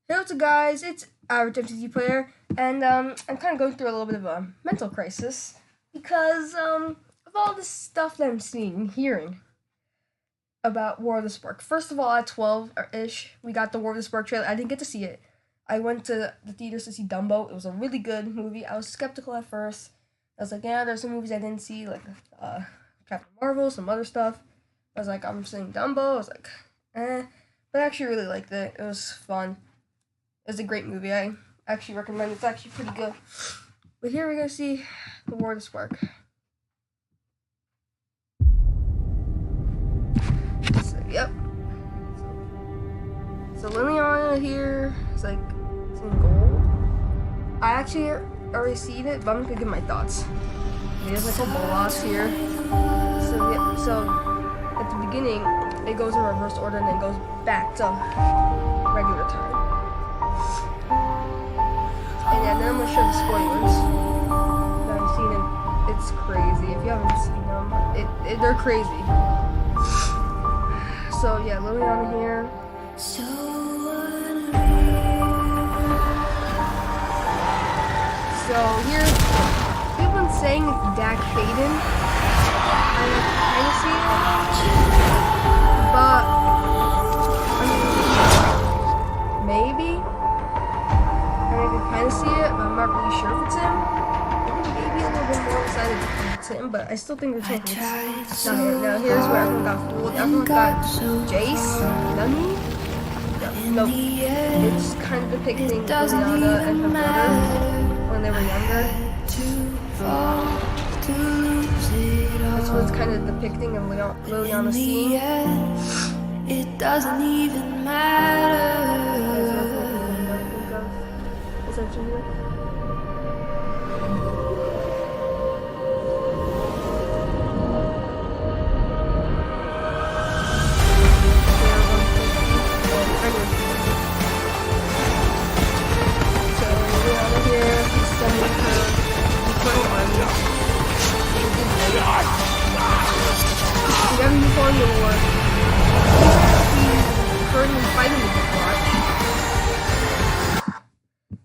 Hey, what's up, guys? It's Average MTG Player, and I'm kind of going through a little bit of a mental crisis because of all this stuff that I'm seeing and hearing about War of the Spark. First of all, at 12-ish, we got the War of the Spark trailer. I didn't get to see it. I went to the theaters to see Dumbo. It was a really good movie. I was skeptical at first. I was like, yeah, there's some movies I didn't see, like Captain Marvel, some other stuff. I was like, I'm seeing Dumbo. I was like, eh. But I actually really liked it. It was fun. It was a great movie. I actually recommend it. It's actually pretty good. But here we're going to see The War of the Spark. So, yep. So Liliana here is like, it's in gold. I actually already seen it, but I'm going to give my thoughts. There's like a bolas here. So, yeah, so at the beginning, it goes in reverse order and then goes back to regular time. And yeah, then I'm gonna show the spoilers that I've seen, and it's crazy. If you haven't seen them, they're crazy. So yeah, Liliana here. So here, people been saying it's Dak Faden. I kind of see it, but I mean, maybe. I can kind of see it, but I'm not really sure if it's him. Maybe a little bit more excited if it's him, but I still think there's something. Now here's where everyone got fooled. Everyone got Jace, Nami. No, it's kind of depicting Liliana and her brother when they were younger. That's what it's kind of depicting in Liliana's scene. It doesn't even matter. Essentially.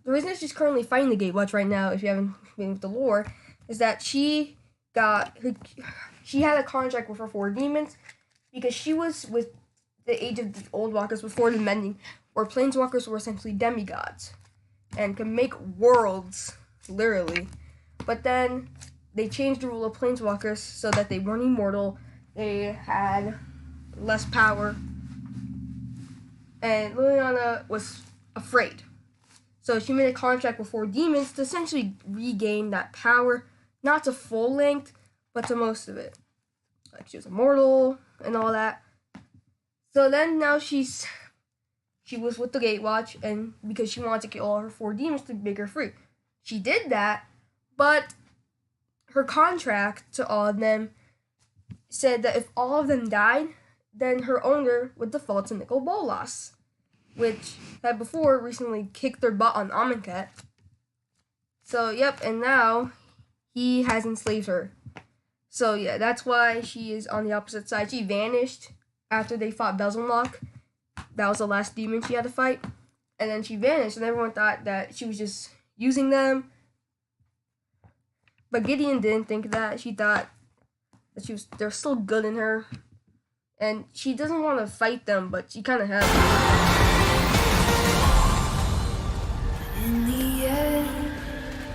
The reason she's currently fighting the Gatewatch right now, if you haven't been with the lore, is that she had a contract with her 4 demons because she was with the age of the old walkers before the mending, where planeswalkers were essentially demigods and could make worlds, literally. But then they changed the rule of planeswalkers so that they weren't immortal, they had less power, and Liliana was afraid. So she made a contract with 4 demons to essentially regain that power, not to full length, but to most of it. Like, she was immortal and all that. So then now she was with the Gatewatch, and because she wanted to kill all her 4 demons to make her free. She did that, but her contract to all of them said that if all of them died, then her owner would default to Nicol Bolas, which had before recently kicked their butt on Amonkhet. So, yep, and now he has enslaved her. So, yeah, that's why she is on the opposite side. She vanished after they fought Bezelnock. That was the last demon she had to fight. And then she vanished, and everyone thought that she was just using them. But Gideon didn't think that. She thought that they're still good in her. And she doesn't want to fight them, but she kind of has to. In the end,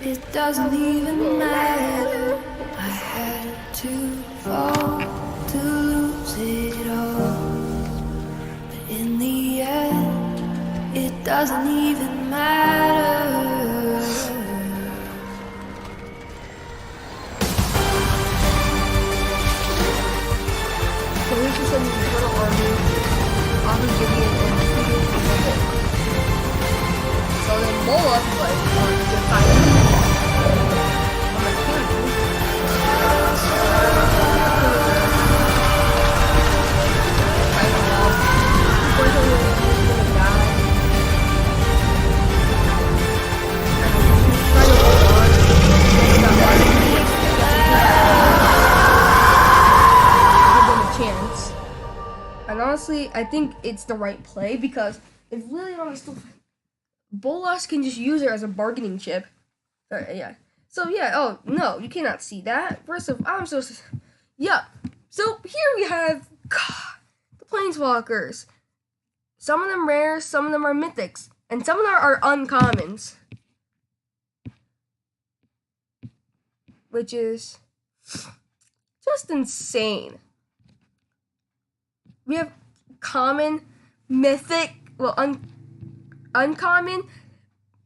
it doesn't even matter. I had to fall to lose it all. But in the end, it doesn't even matter. So here's just an internal army off of Gideon and defeating the Hulk. So then Bolas is like, just fighting. I'm like, and honestly, I think it's the right play because if Liliana is still Bolas can just use her as a bargaining chip. Yeah. So yeah. Oh no, you cannot see that. First of all, I'm so. Yeah. So here we have the planeswalkers. Some of them rare, some of them are mythics, and some of them are uncommons, which is just insane. We have common, mythic, well, uncommon.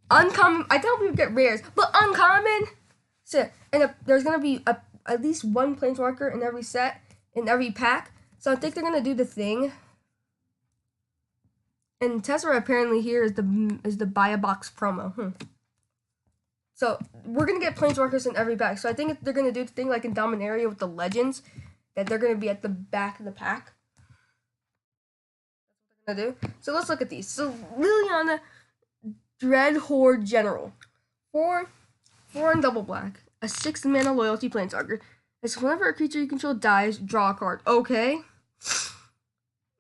I don't we get rares, but uncommon. So, and there's gonna be at least one planeswalker in every set, in every pack. So I think they're gonna do the thing. And Tessera apparently here is the buy a box promo. So we're gonna get planeswalkers in every pack. So I think they're gonna do the thing like in Dominaria with the legends, that they're gonna be at the back of the pack. That's what they're gonna do. So let's look at these. So Liliana, Dreadhorde General, 4 and double black, a 6-mana loyalty planeswalker. It's whenever a creature you control dies, draw a card. Okay.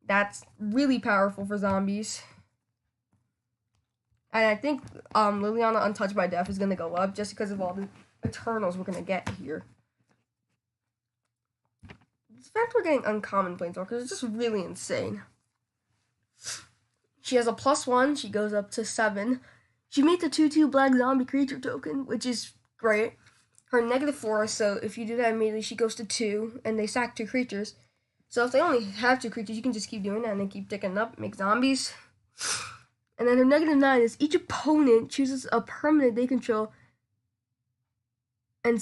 That's really powerful for zombies. And I think Liliana Untouched by Death is going to go up just because of all the Eternals we're going to get here. The fact we're getting uncommon planeswalkers is just really insane. She has a +1. She goes up to 7. She made the 2/2 black zombie creature token, which is great. Her -4, so if you do that immediately, she goes to 2, and they sack 2 creatures. So if they only have 2 creatures, you can just keep doing that and then keep ticking up, make zombies. And then her -9 is each opponent chooses a permanent they control and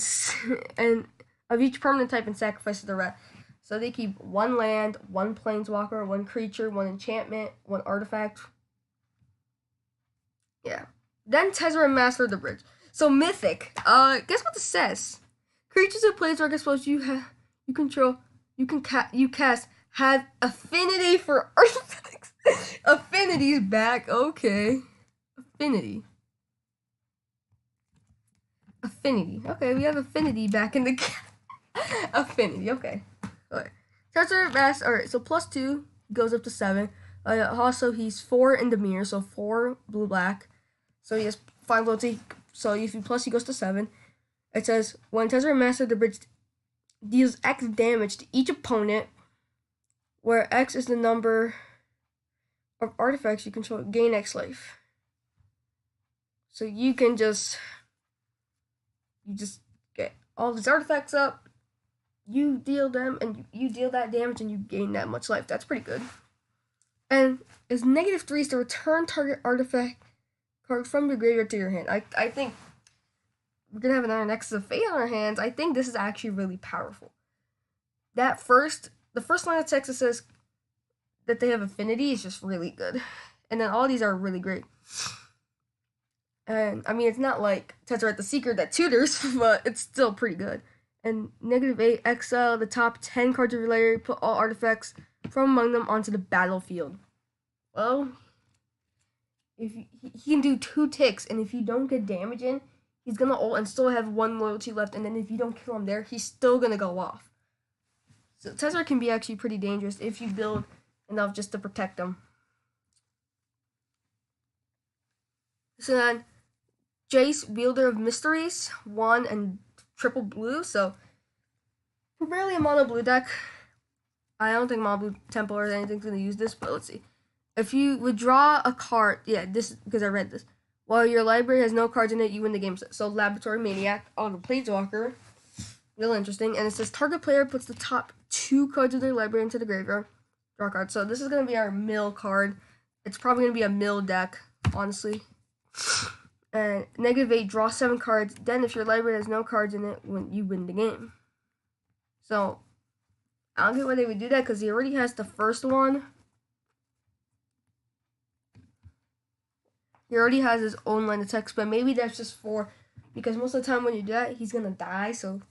of each permanent type and sacrifices the rest. So they keep 1 land, 1 planeswalker, 1 creature, 1 enchantment, 1 artifact. Yeah. Then Tessera Master of the Bridge. So mythic. Guess what this says? Creatures and planeswalkers supposed you control. You cast have affinity for artifacts. Affinity's back. Okay. Affinity. Okay, we have affinity back in the affinity. Okay. Alright. Tessera Master. Alright, so +2 goes up to 7. Also, he's 4 in the mirror, so 4 blue black. So he has 5 loyalty. So if you plus, he goes to 7. It says when Tessera Master of the Bridge deals X damage to each opponent, where X is the number of artifacts you control, gain X life. So you just get all these artifacts up, you deal them, and you deal that damage, and you gain that much life. That's pretty good. And it's -3 is to return target artifact card from your graveyard to your hand. I think we're gonna have another Nexus of Fate on our hands. I think this is actually really powerful. The first line of text that says that they have affinity is just really good. And then all these are really great. And I mean, it's not like Tezzeret the Seeker that tutors, but it's still pretty good. And -8, exile the top 10 cards of your library, put all artifacts from among them onto the battlefield. Well, if he can do 2 ticks, and if you don't get damage in, he's gonna ult and still have 1 loyalty left, and then if you don't kill him there, he's still gonna go off. So Tezzeret can be actually pretty dangerous if you build enough just to protect him. So then, Jace, Wielder of Mysteries, 1 and triple blue, so primarily a mono blue deck. I don't think mono blue temple or anything's gonna use this, but let's see. If you withdraw a card, yeah, this is because I read this. While your library has no cards in it, you win the game. So Laboratory Maniac on the Planeswalker, real interesting. And it says target player puts the top 2 cards of their library into the graveyard, draw card. So this is gonna be our mill card. It's probably gonna be a mill deck, honestly. And -8, draw 7 cards. Then if your library has no cards in it, you win the game. So I don't get why they would do that, because he already has the first one. He already has his own line of text, but maybe that's just because most of the time when you do that, he's gonna die, so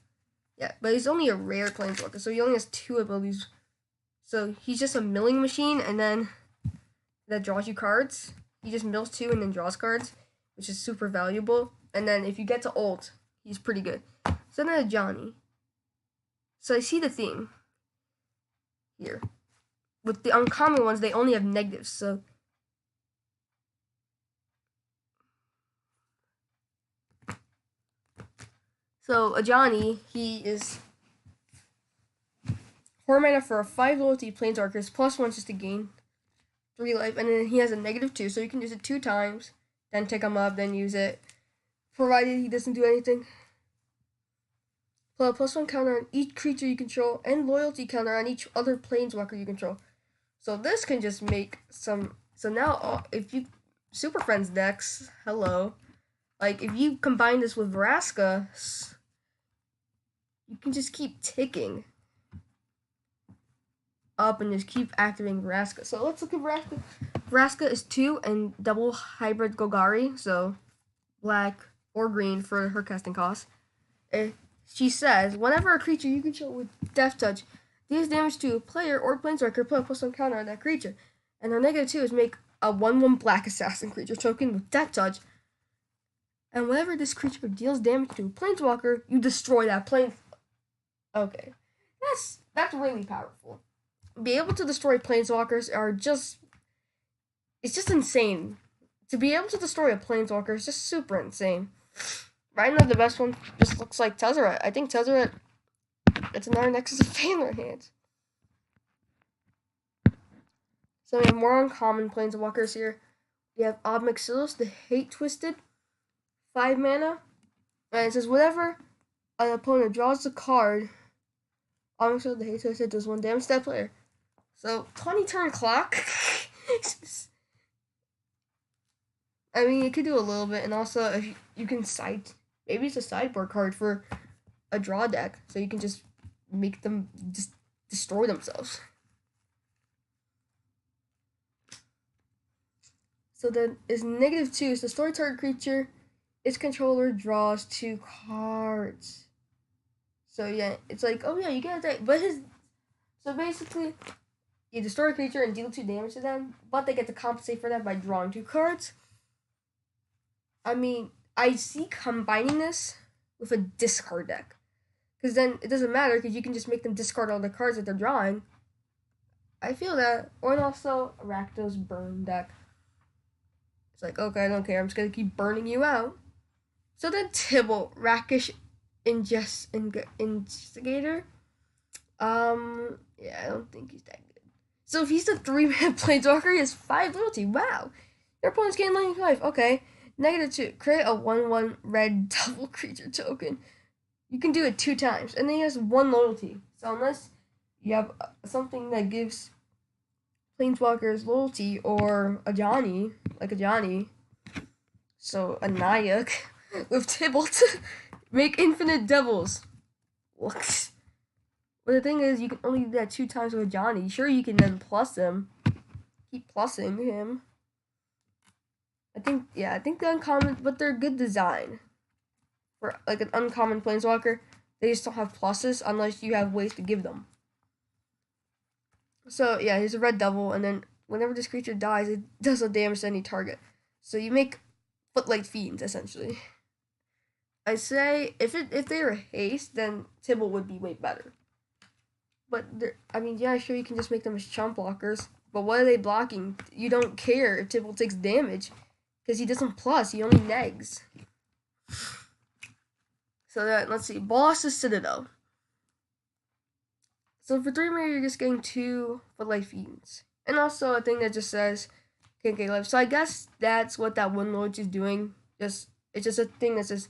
yeah. But he's only a rare planeswalker, so he only has 2 abilities. So he's just a milling machine, and then that draws you cards. He just mills 2 and then draws cards, which is super valuable. And then if you get to ult, he's pretty good. So then Johnny. So I see the theme here. With the uncommon ones, they only have negatives, so So Ajani, he is 4 mana for a 5 loyalty planeswalkers plus 1 just to gain 3 life, and then he has a -2, so you can use it 2 times, then take him up, then use it, provided he doesn't do anything. +1 counter on each creature you control, and loyalty counter on each other planeswalker you control. So this can just make some. So now, if you Super Friends decks, hello, like if you combine this with Vraska, you can just keep ticking up and just keep activating Vraska. So let's look at Vraska. Vraska is 2 and double hybrid Golgari, so black or green for her casting cost. She says, whenever a creature you control with Death Touch deals damage to a player or planeswalker, put a +1 counter on that creature. And her -2 is make a 1/1 black assassin creature token with Death Touch. And whenever this creature deals damage to a planeswalker, you destroy that plane. Okay. That's really powerful. Be able to destroy planeswalkers it's just insane. To be able to destroy a planeswalker is just super insane. Right now, the best one just looks like Tezzeret. I think Tezzeret, it's another Nexus of Fate in their hands. So we have more uncommon planeswalkers here. We have Obmaxilis, the Hate Twisted, 5 mana. And it says, whenever an opponent draws a card, Obmaxilis, the Hate Twisted, does 1 damage to that player. So, 20 turn clock. I mean, it could do a little bit, and also if you can maybe it's a sideboard card for a draw deck, so you can just make them just destroy themselves. So then is -2, so destroy target creature, its controller draws 2 cards. So yeah, it's like, oh yeah, you get that, but so basically, you destroy a creature and deal 2 damage to them, but they get to compensate for that by drawing 2 cards. I mean, I see combining this with a discard deck. Because then it doesn't matter, because you can just make them discard all the cards that they're drawing. I feel that. Or also a Rakdos burn deck. It's like, okay, I don't care, I'm just going to keep burning you out. So then Tibble, Rakish Instigator. Yeah, I don't think he's that good. So if he's the 3-man planeswalker, he has 5 loyalty. Wow. Your opponent's getting lightning 5. Okay. -2. Create a 1/1 red double creature token. You can do it 2 times. And then he has 1 loyalty. So unless you have something that gives planeswalkers loyalty, or Ajani, so a Nayuk with Tybalt, make infinite devils. But the thing is, you can only do that 2 times with Ajani. Sure, you can then plus him. Keep plussing him. I think the uncommon, but they're good design. For like an uncommon planeswalker, they just don't have pluses unless you have ways to give them. So yeah, he's a red devil, and then whenever this creature dies, it does no damage to any target. So you make Footlight Fiends, essentially. I say, if they were haste, then Tibble would be way better. But, I mean, yeah, sure, you can just make them as chump blockers, but what are they blocking? You don't care if Tibble takes damage, because he doesn't plus, he only negs. So that, let's see, Boss is Citadel. So for 3 mana, you're just getting 2 Footlight Fiends. And also a thing that just says, can't get life. So I guess that's what that one loyalty is doing. It's just a thing that says,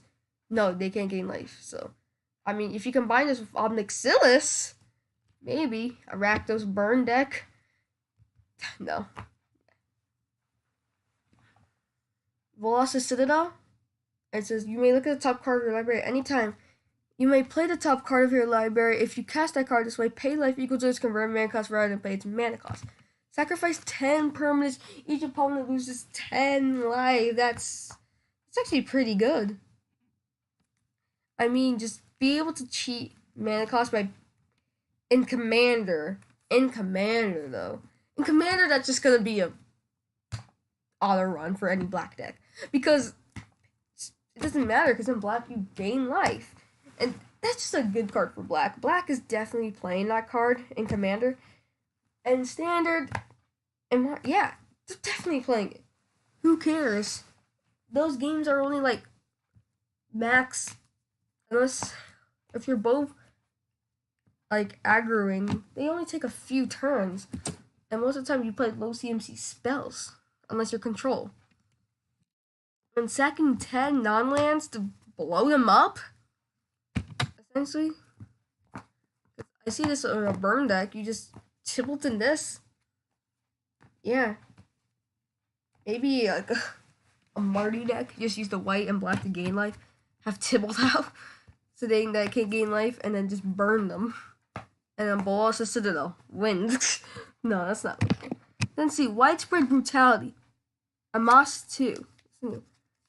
no, they can't gain life. So, I mean, if you combine this with Obnixilis, maybe a Rakdos burn deck. No. Velocis Citadel. It says, you may look at the top card of your library at any time. You may play the top card of your library. If you cast that card this way, pay life equal to its converted mana cost rather than pay its mana cost. Sacrifice 10 permanents. Each opponent loses 10 life. That's actually pretty good. I mean, just be able to cheat mana cost by in Commander, though. In Commander, that's just gonna be a auto run for any black deck, because it doesn't matter, because in black you gain life, and that's just a good card for black. Black is definitely playing that card in Commander, and Standard, and yeah, they're definitely playing it. Who cares? Those games are only like max, Unless if you're both like aggroing, they only take a few turns. And most of the time you play low CMC spells. Unless you're control. And sacking 10 non-lands to blow them up? Essentially. I see this on a burn deck. You just Tibbleton this. Yeah. Maybe like a Marty deck. Just use the white and black to gain life. Have Tibbled out. So they can't gain life. And then just burn them. And then blow us a Citadel. Wins. No, that's not okay. Then see, Widespread Brutality. Amass 2.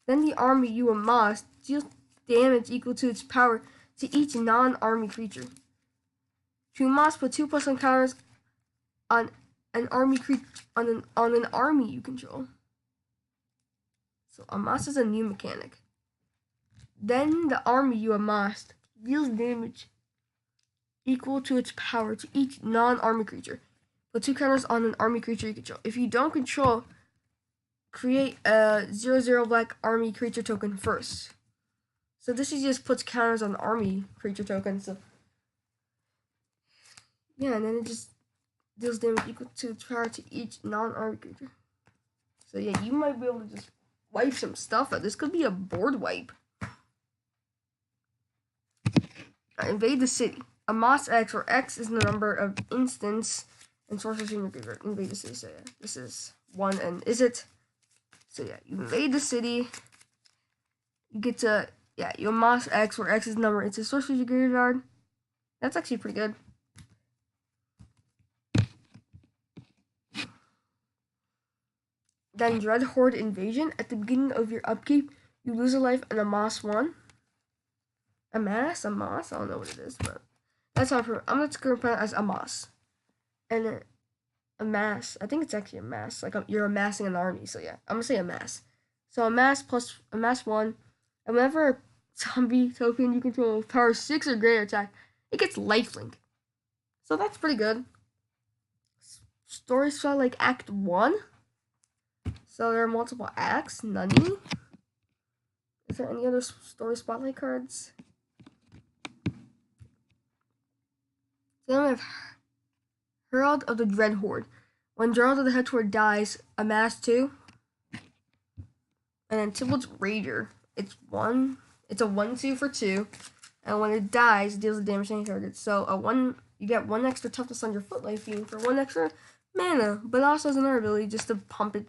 Then the army you amass deals damage equal to its power to each non-army creature. To amass, put 2+ on counters on an army on an army you control. So amass is a new mechanic. Then the army you amassed deals damage equal to its power to each non-army creature. Put 2 counters on an army creature you control. If you don't control, create a 0/0 black army creature token first. So this just puts counters on army creature tokens. So yeah, and then it just deals damage equal to its power to each non-army creature. So yeah, you might be able to just wipe some stuff out. This could be a board wipe. Invade the city. Amass X, where X is the number of instants and sources in your graveyard. Invade the city. So yeah, this is 1 and is it? So yeah, you invade the city. You get to, yeah, you amass X, where X is the number. It's a source of your graveyard. That's actually pretty good. Then Dread Horde Invasion. At the beginning of your upkeep, you lose a life and amass 1. Amass? I don't know what it is, but that's how I'm just going to put it as amass. And then amass. I think it's actually amass. Like you're amassing an army. So yeah, I'm gonna say amass. So amass plus amass 1. And whenever a zombie token you control with power 6 or greater attack, it gets lifelink. So that's pretty good. Story spell like Act 1. So there are multiple acts. Nani. Is there any other story spotlight cards? Then we have Herald of the Dread Horde. When Herald of the Dread Horde dies, amass 2. And then Tibble's Rager. It's a 1/2 for 2. And when it dies, it deals damage to any target. So you get 1 extra toughness on your Footlight Fiend for 1 extra mana. But also has another ability just to pump it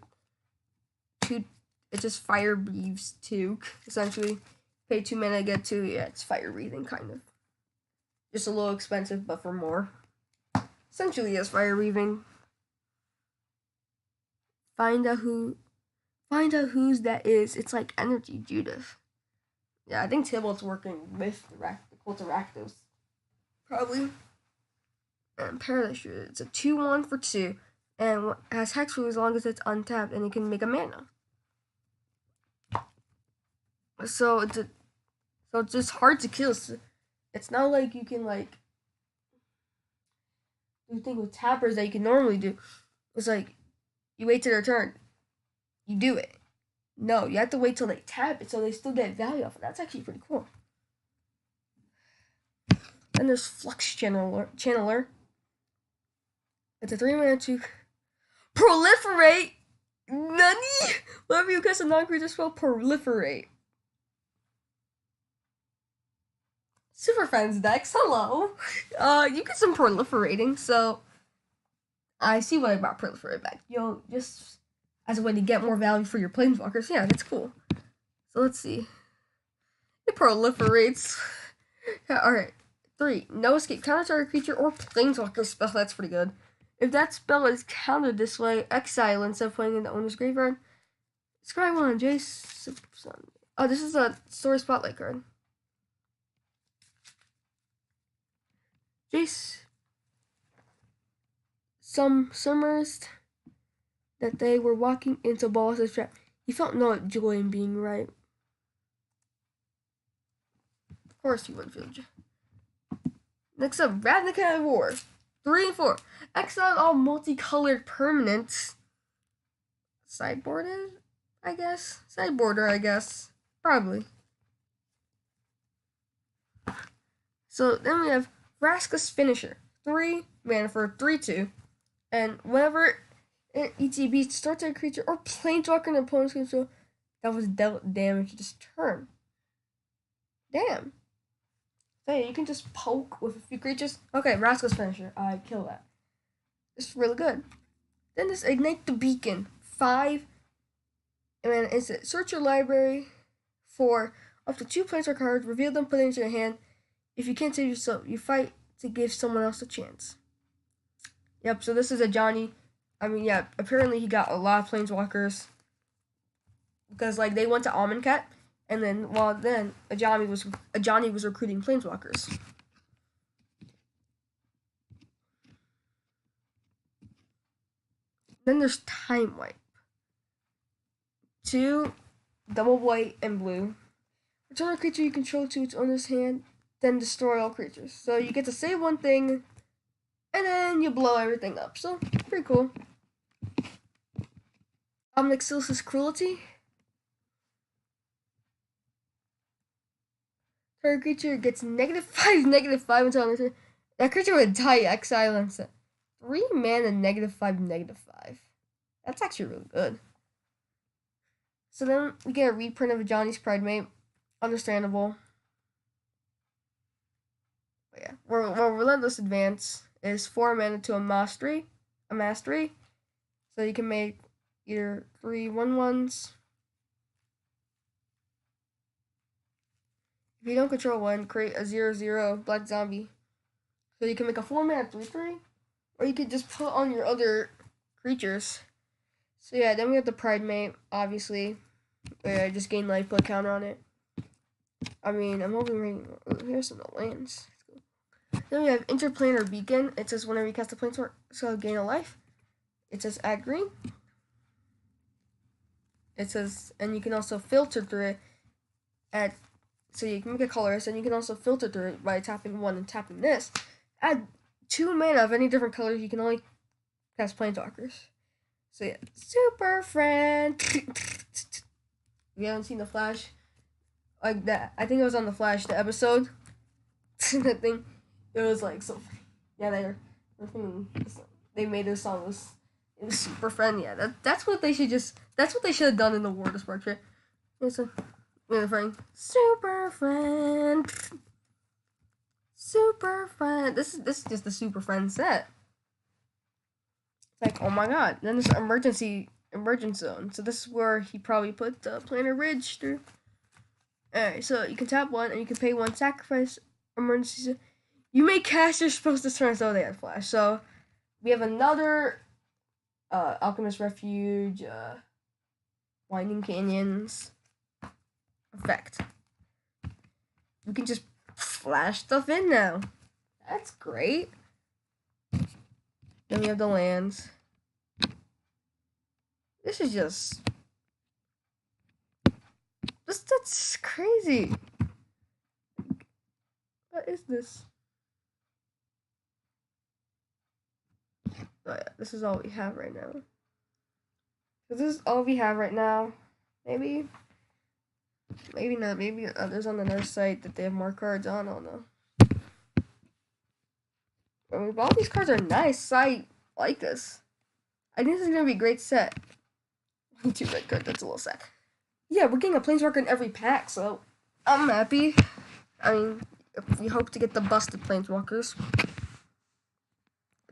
to, it just fire breathes 2, essentially. Pay 2 mana, get 2, yeah, it's fire breathing kind of. Just a little expensive, but for more. Essentially, yes, fire breathing. Find out whose that is. It's like Energy Judith. Yeah, I think Tybalt's working with the Cult of Rakdos. Probably. And Paradise Shooter. It's a 2/1 for 2. And has Hexproof as long as it's untapped, and it can make a mana. So it's just hard to kill. So it's not like you can like do things with tappers that you can normally do. It's like you wait till their turn, you do it. No, you have to wait till they tap it, so they still get value off it. That's actually pretty cool. Then there's Flux Channeler. It's a 3-mana 2. Proliferate. Nani? Whenever you cast a non-creature spell, proliferate. Super Friends decks, hello. You get some proliferating, so I see why I brought proliferate back. Just as a way to get more value for your planeswalkers. Yeah, that's cool. So let's see. It proliferates. Yeah, alright. 3. No escape. Counter target creature or planeswalker spell. That's pretty good. If that spell is countered this way, exile instead of playing in the owner's graveyard. Scry 1, Jace. Oh, this is a Story Spotlight card. Jace summarized that they were walking into Bolas's trap. He felt no joy in being right. Of course he would feel joy. Next up, Ravnica War. 3 and 4. Exiled all multicolored permanents. Sideboarder, I guess. Probably. So then we have Vraska's Finisher. 3 mana for 3/2. And whenever ETB starts a creature or planeswalker an opponent's control that was dealt damage this turn. Damn. So yeah, you can just poke with a few creatures. Okay, Vraska's Finisher. I kill that. It's really good. Then there's Ignite the Beacon. 5. And then it's search your library for up to 2 planeswalker cards, reveal them, put them into your hand. If you can't save yourself, you fight to give someone else a chance. Yep, so this is a Johnny. I mean, yeah, apparently he got a lot of planeswalkers. Because, like, they went to Almond Cat, and then, a Johnny was recruiting planeswalkers. Then there's Time Wipe. 2 double white and blue. Return a creature you control to its owner's hand, then destroy all creatures. So you get to save one thing, and then you blow everything up. So, pretty cool. Nixilus' Cruelty. Target creature gets -5/-5 until end. That creature would die, exile and set. 3 mana, -5/-5. That's actually really good. So then we get a reprint of Johnny's Pridemate. Understandable. But yeah, Relentless Advance is 4 mana to a mastery. So you can make either 3 1/1s. If you don't control one, create a 0/0 black zombie. So you can make a 4 mana 3/3, or you could just put on your other creatures. So yeah, then we have the Pridemate, obviously. Where I just gain life, put counter on it. I mean, I'm hoping here's some lands. Then we have Interplanar Beacon. It says whenever you cast a planeswalker, so gain a life. It says add green. It says, and you can also filter through it. So you can make a colorist, and you can also filter through it by tapping 1 and tapping this. Add 2 mana of any different colors. You can only cast planeswalkers. So yeah, Super Friend. If you haven't seen The Flash, like that, I think it was on The Flash, the episode. That thing, it was like so. Yeah, they made this song. It was Super Friend. Yeah, that's what they should have done in the War of Spark. It's a friend. Super Friend. Super Friend. This is just the Super Friend set. It's like, oh my god. Then there's emergent zone. So this is where he probably put the Planar Ridge through. Alright, so you can tap 1 and you can pay 1 sacrifice emergency zone. You may cast your spells this turn, so they have flash. So we have another Alchemist Refuge, Winding Canyons effect. We can just flash stuff in now. That's great. Then we have the lands. This is just... That's crazy. What is this? Oh yeah, this is all we have right now. So this is all we have right now. Maybe not. Maybe others on another site that they have more cards on. I don't know. I mean, all these cards are nice. I like this. I think this is gonna be a great set. 2 red cards. That's a little sad. Yeah, we're getting a planeswalker in every pack, so I'm happy. I mean, we hope to get the busted planeswalkers.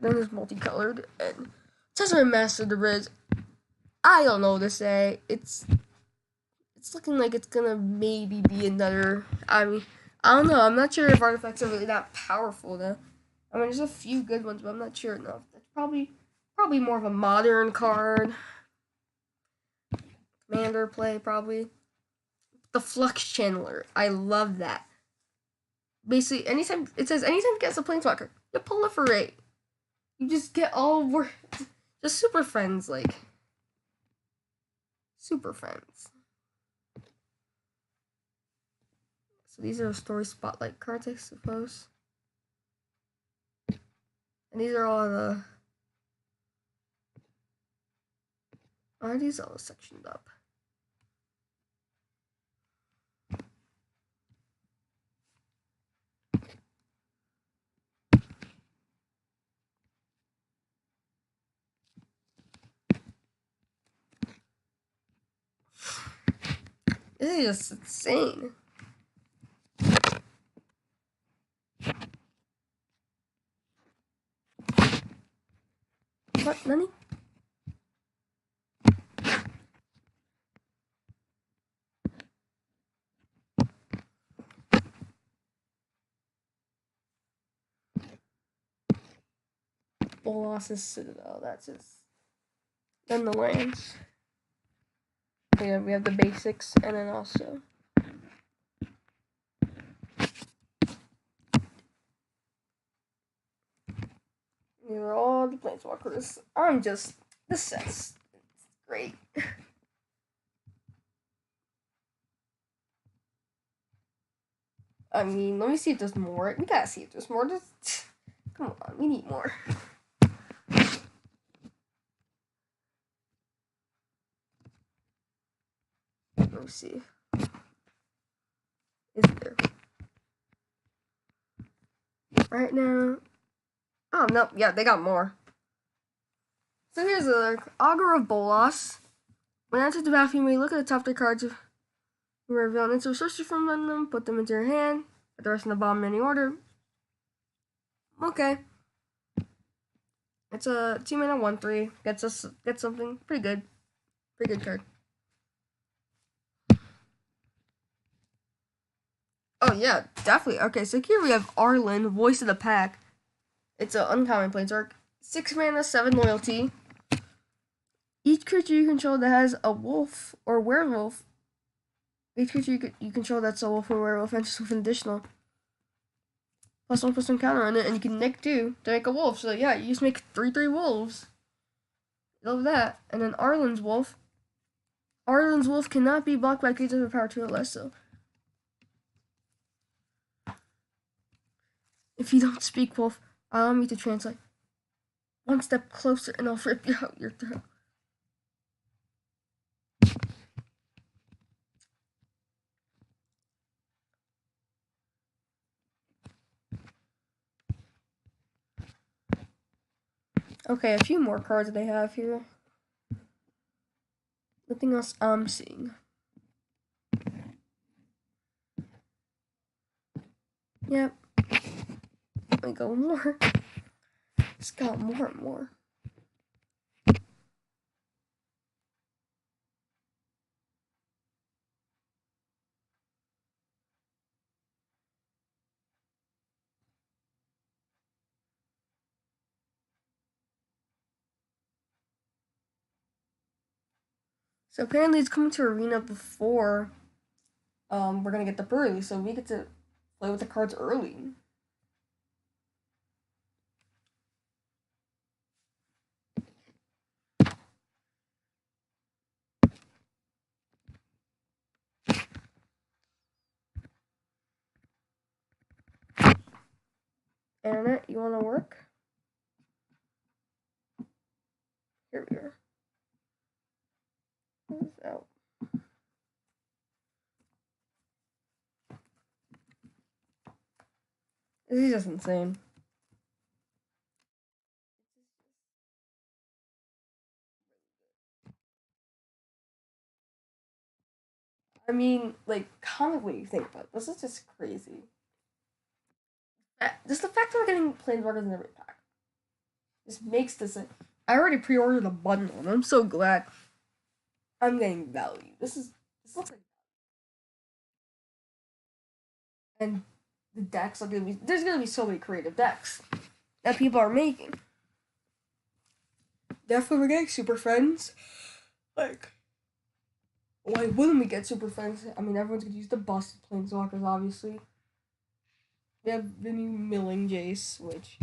Then there's multicolored and Tesseract Master the Riz. I don't know what to say. It's looking like it's gonna maybe be another. I mean, I don't know. I'm not sure if artifacts are really that powerful though. I mean, there's a few good ones, but I'm not sure enough. That's probably more of a modern card. Commander play probably. The Flux Channeler. I love that. Basically, anytime it says anytime you get a planeswalker, you proliferate. You just get all just super friends, like super friends. So these are story spotlight cards, I suppose. And these are all the. Are these all sectioned up? This is just insane. What, Nani? Bolas's Citadel, that's just. Then the lands. Yeah, we have the basics, and then also. These are all the planeswalkers. This set's great. I mean, let me see if there's more. We gotta see if there's more. Come on, we need more. Let me see. Is there? Right now. Oh, no. Yeah, they got more. So here's the Augur of Bolas. When I enter the battlefield, you may look at the top 3 cards of your villain. So search from them, put them into your hand. Put the rest in the bottom in any order. Okay. It's a 2-mana 1/3. Gets something pretty good. Pretty good card. Oh yeah, definitely. Okay, so here we have Arlen, Voice of the Pack. It's an uncommon planeswalker. 6 mana, 7 loyalty. Each creature you control that has a wolf or werewolf. Each creature you control that's a wolf or werewolf enters with an additional +1/+1 counter on it, and you can nick 2 to make a wolf. So yeah, you just make 3/3 wolves. Love that. And then Arlen's wolf. Arlen's wolf cannot be blocked by creatures with power 2 or less. So if you don't speak wolf, allow me to translate. 1 step closer, and I'll rip you out your throat. Okay, a few more cards they have here. Nothing else I'm seeing. Yep. We go more. It's got more and more. So apparently it's coming to Arena before we're gonna get the early, so we get to play with the cards early. Internet, you wanna work? Here we are. Who's out? This is just insane. I mean, like, comment what you think, but this is just crazy. Just the fact that we're getting Planeswalkers in every pack just makes this. I already pre-ordered a bundle, and I'm so glad I'm getting value. This looks like. And the decks are gonna be. There's gonna be so many creative decks that people are making. Definitely, we're getting Super Friends. Like, why wouldn't we get Super Friends? I mean, everyone's gonna use the busted Planeswalkers, obviously. We have the new Milling Jace, which,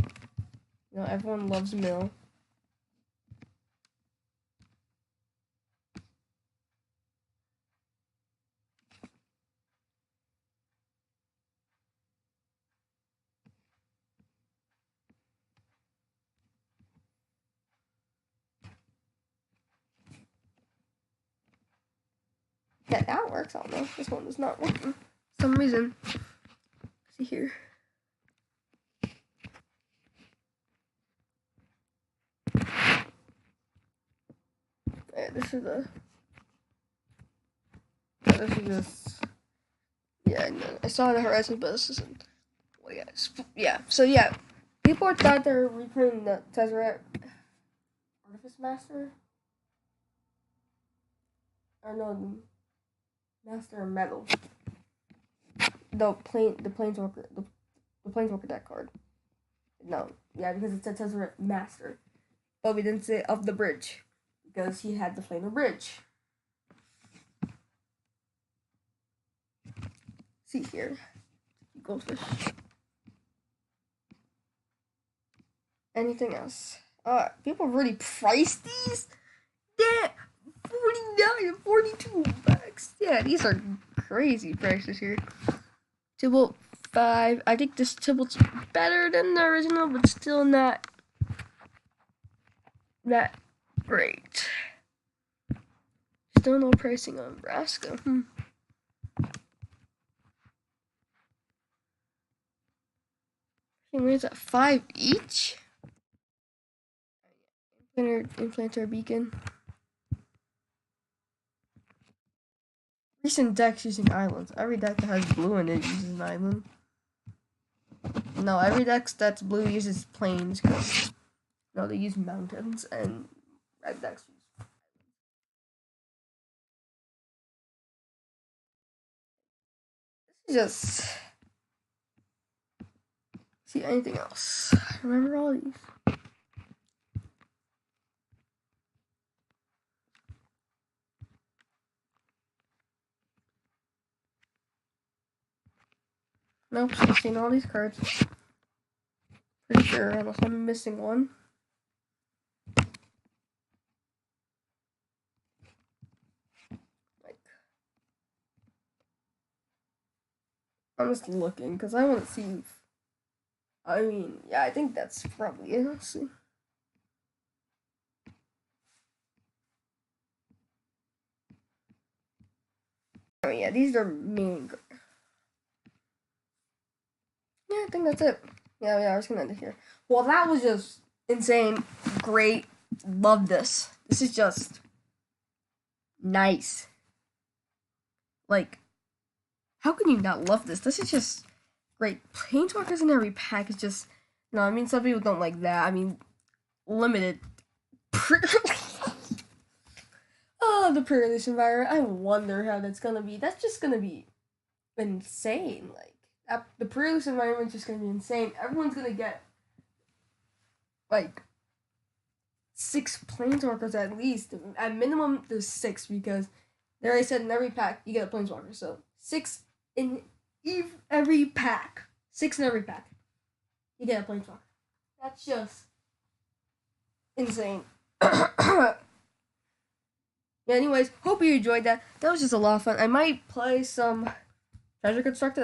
you know, everyone loves Mill. Yeah, that works. I don't know. This one is not working. For some reason. See here. This is the This is just, yeah, no, I saw the Horizon, but this isn't. Well, yeah. So yeah, people thought they were reprinting the Tezzeret Artifice Master. Or no, the Master of Metal. The Planeswalker deck card. No, yeah, because it said Tezzeret Master, but we didn't say of the bridge because he had the Flamer Bridge. See here, goldfish. Anything else? People really priced these. Yeah, 49 and 42 bucks. Yeah, these are crazy prices here. Tibalt 5. I think this Tibalt's better than the original, but still not that great. Still no pricing on Nebraska. Where's that? 5 each? Implanter beacon. Recent decks using islands. Every deck that has blue in it uses an island. No, every deck that's blue uses plains because no, they use mountains, and red decks use. This is just. See anything else? Remember all these. Nope, I've seen all these cards. Pretty sure, unless I'm missing one. Like, I'm just looking because I want to see. I mean, yeah, I think that's probably it. Let's see. Oh yeah, these are main. Yeah, I think that's it. Yeah, I was gonna end it here. Well, that was just insane. Great. Love this. This is just nice. Like, how can you not love this? This is just great. Planeswalkers in every pack is just. No, I mean, some people don't like that. I mean, limited. Oh, the pre-release environment. I wonder how that's gonna be. That's just gonna be insane. Like, the pre-release environment's just gonna be insane. Everyone's gonna get like 6 planeswalkers at least. At minimum, there's 6 because they already said in every pack you get a planeswalker. So 6 in every pack. 6 in every pack. You get a planeswalker. That's just insane. Yeah, anyways, hope you enjoyed that. That was just a lot of fun. I might play some Treasure Constructed.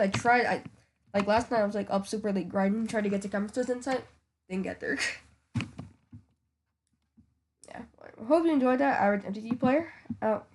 Like last night I was like up super late grinding, trying to get to Chemist's Insight. Didn't get there. Yeah. Hope you enjoyed that. Average MTG player out.